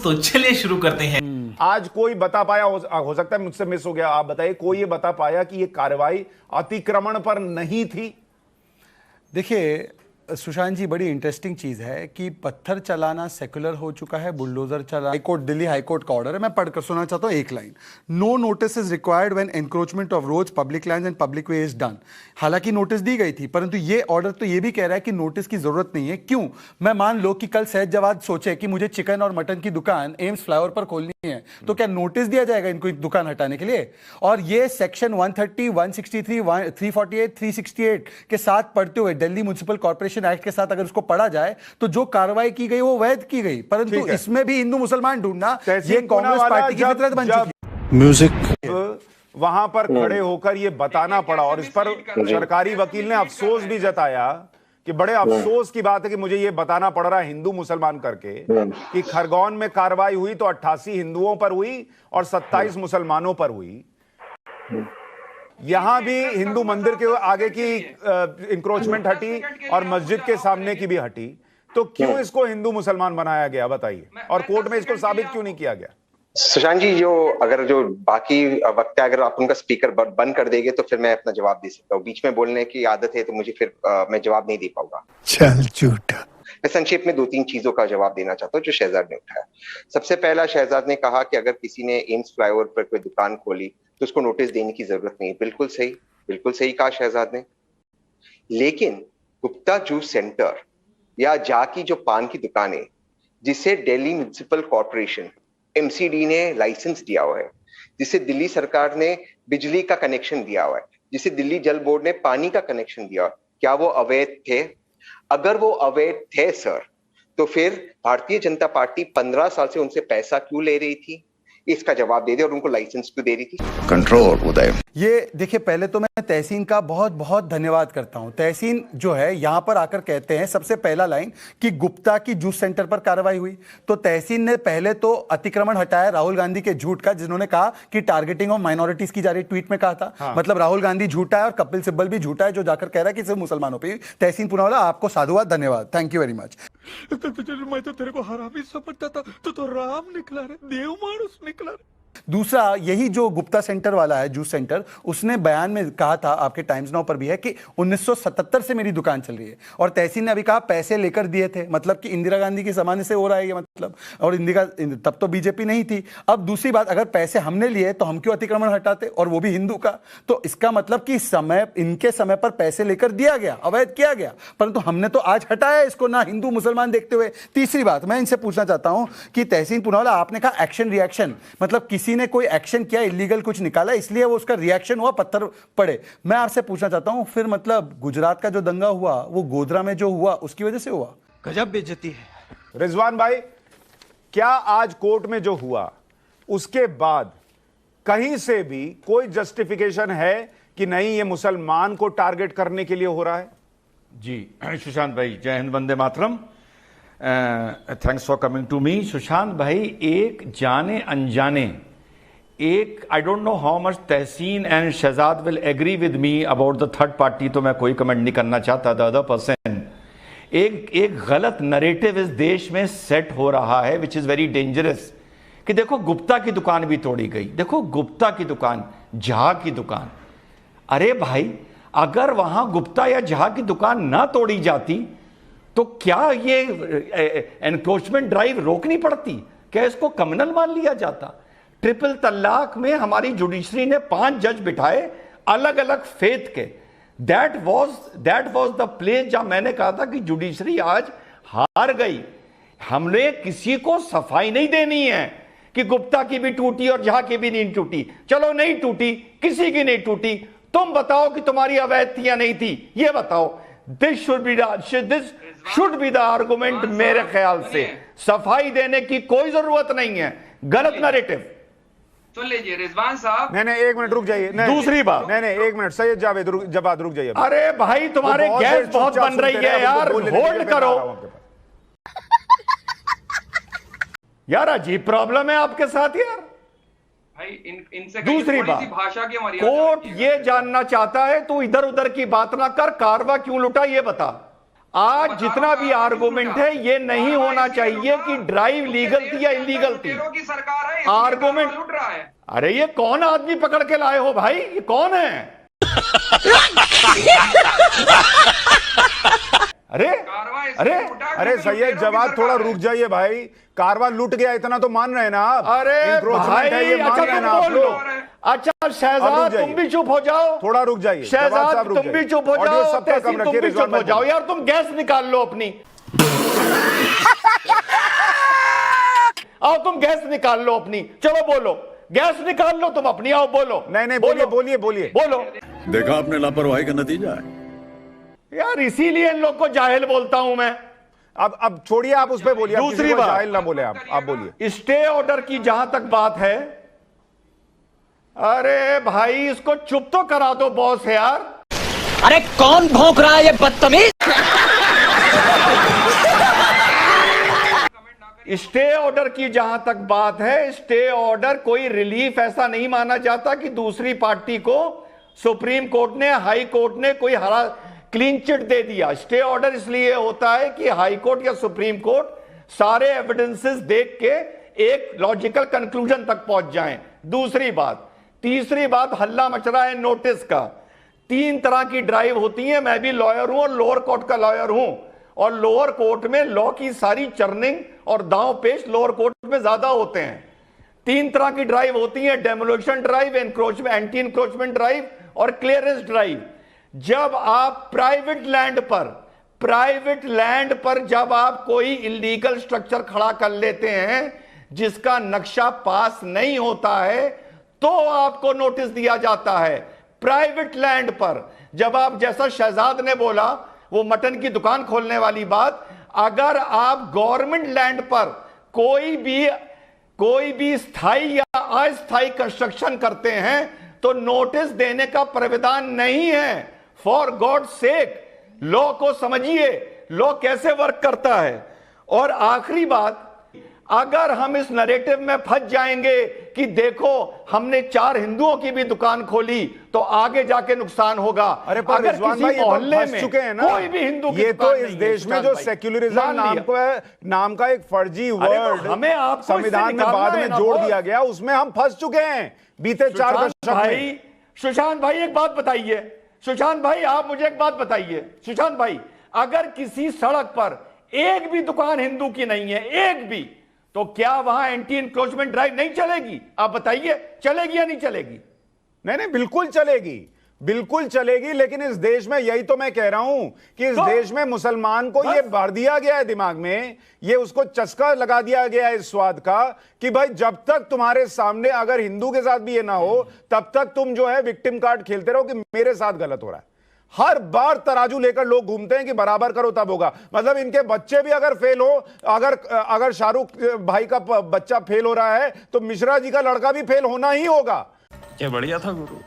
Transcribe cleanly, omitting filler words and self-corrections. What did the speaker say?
तो चलिए शुरू करते हैं। आज कोई बता पाया, हो सकता है मुझसे मिस हो गया, आप बताइए, कोई ये बता पाया कि ये कार्रवाई अतिक्रमण पर नहीं थी? देखिए सुशांत जी, बड़ी इंटरेस्टिंग चीज़ है कि पत्थर चलाना सेकुलर हो चुका है, बुलडोजर चला। हाईकोर्ट, दिल्ली हाईकोर्ट का ऑर्डर है, मैं पढ़कर सुना चाहता हूँ एक line. No notice is required when encroachment of roads, public lands and public way is done. हालांकि नोटिस दी गई थी, परंतु ये ऑर्डर तो ये भी कह रहा है कि नोटिस की जरूरत नहीं है। क्यों? मैं मान लो कि कल सैयद जवाद सोचे कि मुझे चिकन और मटन की दुकान एम्स फ्लाईओवर पर खोलनी है, तो क्या नोटिस दिया जाएगा इनको दुकान हटाने के लिए? और ये सेक्शन 130, 163, 348, 368 के साथ पढ़ते हुए दिल्ली म्युनिसिपल कॉर्पोरेशन एक्ट के साथ अगर उसको पढ़ा जाए तो जो कार्रवाई की गई वो वैध की गई, परंतु इसमें भी हिंदू मुसलमान ढूंढना ये कांग्रेस पार्टी की फितरत बन चुकी है। म्यूजिक वहां पर खड़े होकर ये बताना पड़ा, और इस पर सरकारी वकील ने अफसोस भी जताया कि बड़े अफसोस की बात है कि मुझे ये बताना पड़ रहा है हिंदू मुसलमान करके कि खरगोन में कार्रवाई हुई तो 88 हिंदुओं पर हुई और 27 मुसलमानों पर हुई। यहां भी हिंदू मंदिर के आगे की इंक्रोचमेंट हटी और मस्जिद के सामने की भी हटी, तो क्यों इसको हिंदू मुसलमान बनाया गया बताइए, और कोर्ट में इसको साबित क्यों नहीं किया गया? सुशांत जी, जो बाकी वक्त है, अगर आप उनका स्पीकर बंद कर देंगे तो फिर मैं अपना जवाब दे सकता हूँ। बीच में बोलने की आदत है तो मुझे फिर मैं जवाब नहीं दे पाऊंगा। चल झूठा। मैं संक्षेप में 2-3 चीजों का जवाब देना चाहता हूँ जो शहजाद ने उठाया। सबसे पहला, शहजाद ने कहा कि अगर किसी ने एम्स फ्लाईओवर पर कोई दुकान खोली तो उसको नोटिस देने की जरूरत नहीं। बिल्कुल सही कहा शहजाद ने। लेकिन गुप्ता जूस सेंटर या जा की जो पान की दुकान है, जिसे दिल्ली म्युनिसिपल कॉर्पोरेशन एमसीडी ने लाइसेंस दिया हुआ है, जिसे दिल्ली सरकार ने बिजली का कनेक्शन दिया हुआ है, जिसे दिल्ली जल बोर्ड ने पानी का कनेक्शन दिया, क्या वो अवैध थे? अगर वो अवैध थे सर, तो फिर भारतीय जनता पार्टी 15 साल से उनसे पैसा क्यों ले रही थी? इसका जवाब दे दे, और उनको लाइसेंस क्यों दे रही थी? कंट्रोल उदय। ये देखिए, पहले तो मैं तहसीन का बहुत बहुत धन्यवाद करता हूं। तहसीन जो है यहां पर आकर कहते हैं, सबसे पहला लाइन कि गुप्ता की जूस सेंटर पर कार्रवाई हुई, तो तहसीन ने पहले तो अतिक्रमण हटाया राहुल गांधी के झूठ का, जिन्होंने कहा कि टारगेटिंग ऑफ माइनॉरिटीज की जा रही, ट्वीट में कहा था। हाँ। मतलब राहुल गांधी झूठा है और कपिल सिब्बल भी झूठा है जो जाकर कह रहा है कि सिर्फ मुसलमानों पर। तहसीन पूनावाला, आपको साधुवाद, धन्यवाद, थैंक यू वेरी मच। मैं तो तेरे को हरामी समझता था, तो राम निकला रे, देव मानुस निकला रे। दूसरा, यही जो गुप्ता सेंटर वाला है, जूस सेंटर, उसने बयान में कहा था, आपके टाइम्स नाउ पर भी है, कि 1977 से मेरी दुकान चल रही है, और तहसीन ने अभी कहा पैसे लेकर दिए थे, मतलब कि इंदिरा गांधी के जमाने से हो रहा है ये, मतलब, और तब तो बीजेपी नहीं थी। अब दूसरी बात, अगर पैसे हमने लिए तो हम क्यों अतिक्रमण हटाते, और वो भी हिंदू का? तो इसका मतलब कि इनके समय पर पैसे लेकर दिया गया, अवैध किया गया, परंतु हमने तो आज हटाया इसको, ना हिंदू मुसलमान देखते हुए। तीसरी बात, मैं इनसे पूछना चाहता हूं कि तहसीन पूनावाला, आपने कहा एक्शन रिएक्शन, मतलब किसी ने कोई एक्शन किया, इलीगल कुछ निकाला, इसलिए वो उसका रिएक्शन हुआ, पत्थर पड़े। मैं आपसे पूछना चाहता हूं, फिर मतलब गुजरात का जो दंगा हुआ वो गोधरा में जो हुआ उसकी वजह से हुआ? गजब बेइज्जती है। रिजवान भाई, क्या आज कोर्ट में जो हुआ उसके बाद कहीं से भी कोई जस्टिफिकेशन है कि नहीं ये मुसलमान को टारगेट करने के लिए हो रहा है? जी सुशांत भाई, जय हिंद, वंदे मातरम, thanks for coming to me. Sushant भाई, एक जाने अनजाने, एक I don't know how much Tehseen and Shahzad will agree with me about the third party, तो मैं कोई कमेंट नहीं करना चाहता, द अदर पर्सन। एक गलत नरेटिव इस देश में सेट हो रहा है विच इज वेरी डेंजरस, कि देखो गुप्ता की दुकान भी तोड़ी गई, देखो गुप्ता की दुकान, झा की दुकान। अरे भाई, अगर वहां गुप्ता या झा की दुकान ना तोड़ी जाती तो क्या ये एनक्रोचमेंट ड्राइव रोकनी पड़ती? क्या इसको कम्युनल मान लिया जाता? ट्रिपल तलाक में हमारी जुडिशरी ने 5 जज बिठाए अलग अलग फेथ के। दैट वाज द प्लेस जहां मैंने कहा था कि जुडिशरी आज हार गई। हमने किसी को सफाई नहीं देनी है कि गुप्ता की भी टूटी और झा की भी नहीं टूटी। चलो नहीं टूटी, किसी की नहीं टूटी, तुम बताओ कि तुम्हारी अवैध थी या नहीं थी, ये बताओ। This should be the argument. मेरे ख्याल से सफाई देने की कोई जरूरत नहीं है, गलत नैरेटिव। सुन लीजिए रिजवान साहब। नहीं, एक मिनट रुक जाइए। दूसरी बात, नहीं, एक मिनट, सैयद जावेद जवाद रुक जाइए। अरे भाई, तुम्हारे गैस बहुत बन रही है यार, होल्ड करो यार, अजीब प्रॉब्लम है आपके साथ यार भाई। इनसे दूसरी बात, भाषा की मर्यादा, कोर्ट ये जानना चाहता है, तू इधर उधर की बात ना कर, कारवा क्यों लुटा ये बता। आज जितना भी आर्गुमेंट है ये नहीं होना चाहिए कि ड्राइव लीगल थी या इलीगल थी। लुटेरों की सरकार है, इसलिए आर्गुमेंट लूट रहा है। अरे ये कौन आदमी पकड़ के लाए हो भाई, ये कौन है? अरे कारवां इसलिए अरे लूटा अरे क्योंकि सैयद लुटेरों की जवाब सरकार थोड़ा है। रुक जाइए भाई, कारवां लूट गया इतना तो मान रहे हैं ना आप? अरे Encroachment भाई, है, ये मान अच्छा रहे हैं तुम ना आप बोल लो। लोग? अच्छा अब रुक शहजाद जाइए। तुम भी चुप हो जाओ, थोड़ा रुक जाइए, जवाब शहजाद साहब रुक तुम भी जाइए। चुप हो ऑडियो जाओ, सबका तहसीन कम तुम रखिए, भी रिजवान चुप हो भाई। जाओ यार, तुम गैस निकाल लो अपनी। आओ तुम गैस निकाल लो अपनी, चलो बोलो, गैस निकाल लो तुम अपनी, आओ बोलो। नहीं बोलो, बोलिए बोलिए बोलो। देखा आपने लापरवाही का नतीजा है। यार इसीलिए इन लोग को जाहिल बोलता हूं मैं। अब छोड़िए, आप उस पर बोलिए, दूसरी दूसरी बात बात। जाहिल ना बोले आप बोलिए। स्टे ऑर्डर की जहां तक बात है, अरे भाई इसको चुप तो करा दो बॉस यार। अरे कौन भौंक रहा है ये बदतमीज? स्टे ऑर्डर की जहां तक बात है, स्टे ऑर्डर कोई रिलीफ ऐसा नहीं माना जाता कि दूसरी पार्टी को सुप्रीम कोर्ट ने, हाई कोर्ट ने कोई हरा क्लीन चिट दे दिया। स्टे ऑर्डर इसलिए होता है कि हाई कोर्ट या सुप्रीम कोर्ट सारे एविडेंसेस देख के एक लॉजिकल कंक्लूजन तक पहुंच जाएं। दूसरी बात, तीसरी बात, हल्ला मच रहा है नोटिस का। 3 तरह की ड्राइव होती है, मैं भी लॉयर हूं और लोअर कोर्ट का लॉयर हूं, और लोअर कोर्ट में लॉ की सारी चर्निंग और दांव पेश लोअर कोर्ट में ज्यादा होते हैं। 3 तरह की ड्राइव होती है, demolition drive, encroachment, anti encroachment drive और क्लियरेंस ड्राइव। जब आप प्राइवेट लैंड पर जब आप कोई इलीगल स्ट्रक्चर खड़ा कर लेते हैं जिसका नक्शा पास नहीं होता है, तो आपको नोटिस दिया जाता है। प्राइवेट लैंड पर जब आप, जैसा शहजाद ने बोला वो मटन की दुकान खोलने वाली बात, अगर आप गवर्नमेंट लैंड पर कोई भी स्थायी या अस्थायी कंस्ट्रक्शन करते हैं तो नोटिस देने का प्रावधान नहीं है। फॉर गॉड सेक, लॉ को समझिए, लॉ कैसे वर्क करता है। और आखिरी बात, अगर हम इस नैरेटिव में फंस जाएंगे कि देखो हमने 4 हिंदुओं की भी दुकान खोली तो आगे जाके नुकसान होगा। अरे पर अगर रिजवान किसी भाई, ये तो मोहल्ले फंस में चुके हैं ना, कोई भी हिंदू की ये तो दुकान इस नहीं है, देश में सुशांत जो भाई, सेक्युलरिज्म मान लिया। नाम का एक फर्जी अरे तो वर्ड हमें आपको इससे संविधान में निकालना बाद है में ना जोड़ बोस। दिया गया, उसमें हम फंस चुके हैं बीते 4 दशक में। सुशांत भाई एक बात बताइए, सुशांत भाई आप मुझे एक बात बताइए, सुशांत भाई अगर किसी सड़क पर एक भी दुकान हिंदू की नहीं है, एक भी, तो क्या वहां एंटी इंक्रोचमेंट ड्राइव नहीं चलेगी? आप बताइए, चलेगी या नहीं चलेगी? नहीं बिल्कुल चलेगी, बिल्कुल चलेगी। लेकिन इस देश में, यही तो मैं कह रहा हूं कि इस देश में मुसलमान को ये भर दिया गया है दिमाग में, ये उसको चस्का लगा दिया गया है इस स्वाद का कि भाई जब तक तुम्हारे सामने अगर हिंदू के साथ भी ये ना हो तब तक तुम जो है विक्टिम कार्ड खेलते रहो कि मेरे साथ गलत हो रहा है। हर बार तराजू लेकर लोग घूमते हैं कि बराबर करो तब होगा। मतलब इनके बच्चे भी अगर फेल हो, अगर शाहरुख भाई का बच्चा फेल हो रहा है तो मिश्रा जी का लड़का भी फेल होना ही होगा। क्या बढ़िया था गुरु।